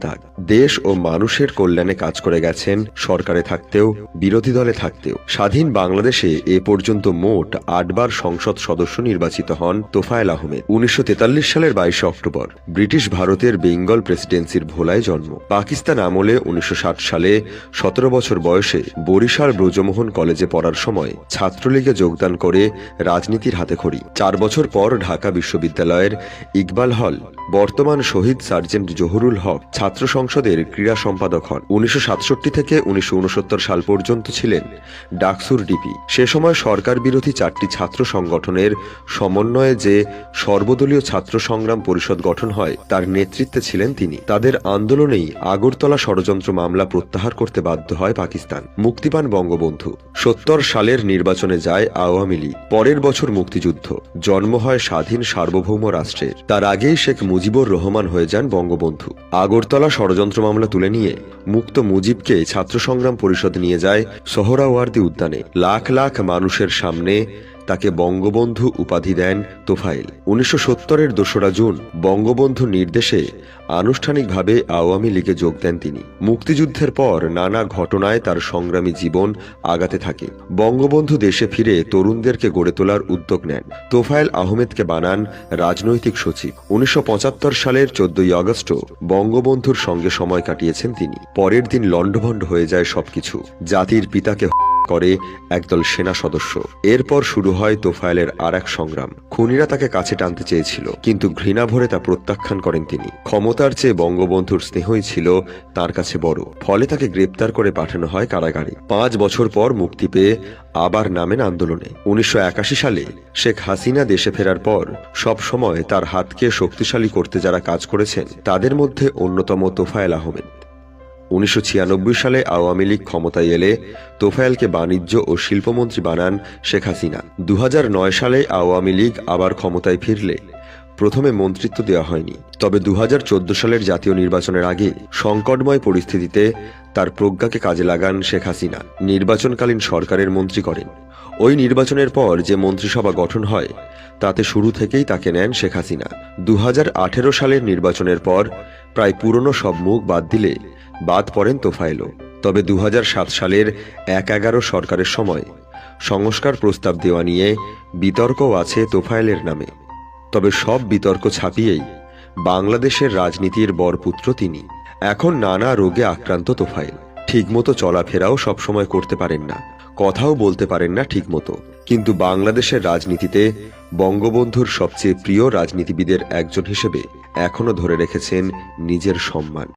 দাগ। দেশ ও মানুষের কল্যাণে কাজ করে গেছেন সরকারে থাকতেও বিরোধী দলে থাকতেও। স্বাধীন বাংলাদেশে এ পর্যন্ত মোট 8 বার সংসদ সদস্য নির্বাচিত হন তোফায়েল আহমেদ। 1943 সালের 22 অক্টোবর ব্রিটিশ ভারতের বেঙ্গল প্রেসিডেন্সির ভোলায় জন্ম। পাকিস্তান আমলে 1960 সালে 17 বছর বয়সে বরিশাল ব্রজমোহন কলেজে পড়ার সময় ছাত্রলীগে যোগদান করে রাজনীতির হাতেখড়ি। 4 বছর পর ঢাকা বিশ্ববিদ্যালয়ের ইকবাল হল বর্তমান শহীদ সার্জেন্ট জহুরুল হক ছাত্র সংসদের ক্রীড়া সম্পাদক হন। 1967 থেকে 1969 সাল পর্যন্ত ছিলেন ডাকসুর ডিপি। সে সময় সরকার বিরোধী 4টি ছাত্র সংগঠনের সমন্বয়ে যে সর্বদলীয় ছাত্র সংগ্রাম পরিষদ গঠন হয় তার নেতৃত্বে ছিলেন তিনি। তাদের আন্দোলনেই আগরতলা ষড়যন্ত্র মামলা প্রত্যাহার করতে বাধ্য হয় পাকিস্তান। মুক্তি পান বঙ্গবন্ধু। 70 সালের নির্বাচনে যায় আওয়ামী লীগ। পরের বছর মুক্তিযুদ্ধ। জন্ম হয় স্বাধীন সার্বভৌম রাষ্ট্রের। তার আগেই শেখ মুজিবুর রহমান হয়ে যান বঙ্গবন্ধু। আগরতলা ষড়যন্ত্র মামলা তুলে নিয়ে মুক্ত মুজিবকে ছাত্র সংগ্রাম পরিষদ নিয়ে যায় সোহরাওয়ার্দী উদ্যানে। লাখ লাখ মানুষের সামনে তাকে বঙ্গবন্ধু উপাধি দেন তোফায়েল। 1970-এর 2রা জুন বঙ্গবন্ধুর নির্দেশে আনুষ্ঠানিকভাবে আওয়ামী লীগে যোগ দেন তিনি। মুক্তিযুদ্ধের পর নানা ঘটনায় তার সংগ্রামী জীবন আগাতে থাকে। বঙ্গবন্ধু দেশে ফিরে তরুণদেরকে গড়ে তোলার উদ্যোগ নেন। তোফায়েল আহমেদকে বানান রাজনৈতিক সচিব। 1975 সালের 14 আগস্টও বঙ্গবন্ধুর সঙ্গে সময় কাটিয়েছেন তিনি। পরের দিন লণ্ডভণ্ড হয়ে যায় সবকিছু। জাতির পিতাকে করে একদল সেনা সদস্য। এরপর শুরু হয় তোফায়েলের আর এক সংগ্রাম। খুনিরা তাকে কাছে টানতে চেয়েছিল, কিন্তু ঘৃণা ভরে তা প্রত্যাখ্যান করেন তিনি। ক্ষমতার চেয়ে বঙ্গবন্ধুর স্নেহই ছিল তার কাছে বড়। ফলে তাকে গ্রেপ্তার করে পাঠানো হয় কারাগারে। 5 বছর পর মুক্তি পেয়ে আবার নামেন আন্দোলনে। 1981 সালে শেখ হাসিনা দেশে ফেরার পর সব সময় তার হাতকে শক্তিশালী করতে যারা কাজ করেছেন তাদের মধ্যে অন্যতম তোফায়েল আহমেদ। 1996 সালে আওয়ামী লীগ ক্ষমতায় এলে তোফায়েলকে বাণিজ্য ও শিল্পমন্ত্রী বানান শেখ হাসিনা। 2009 সালে আওয়ামী লীগ আবার ক্ষমতায় ফিরলে প্রথমে মন্ত্রিত্ব দেওয়া হয়নি। তবে 2014 সালের জাতীয় নির্বাচনের আগে সংকটময় পরিস্থিতিতে তার প্রজ্ঞাকে কাজে লাগান শেখ হাসিনা। নির্বাচনকালীন সরকারের মন্ত্রী করেন। ওই নির্বাচনের পর যে মন্ত্রিসভা গঠন হয় তাতে শুরু থেকেই তাকে নেন শেখ হাসিনা। 2018 সালের নির্বাচনের পর প্রায় পুরনো সব মুখ বাদ দিলে বাদ পড়েন তোফায়েলও। তবে 2007 সালের 1/11 সরকারের সময় সংস্কার প্রস্তাব দেওয়া নিয়ে বিতর্কও আছে তোফায়েলের নামে। তবে সব বিতর্ক ছাপিয়েই বাংলাদেশের রাজনীতির বরপুত্র তিনি। এখন নানা রোগে আক্রান্ত তোফায়েল। ঠিকমতো চলাফেরাও সবসময় করতে পারেন না, কথাও বলতে পারেন না ঠিকমতো। কিন্তু বাংলাদেশের রাজনীতিতে বঙ্গবন্ধুর সবচেয়ে প্রিয় রাজনীতিবিদের একজন হিসেবে এখনো ধরে রেখেছেন নিজের সম্মান।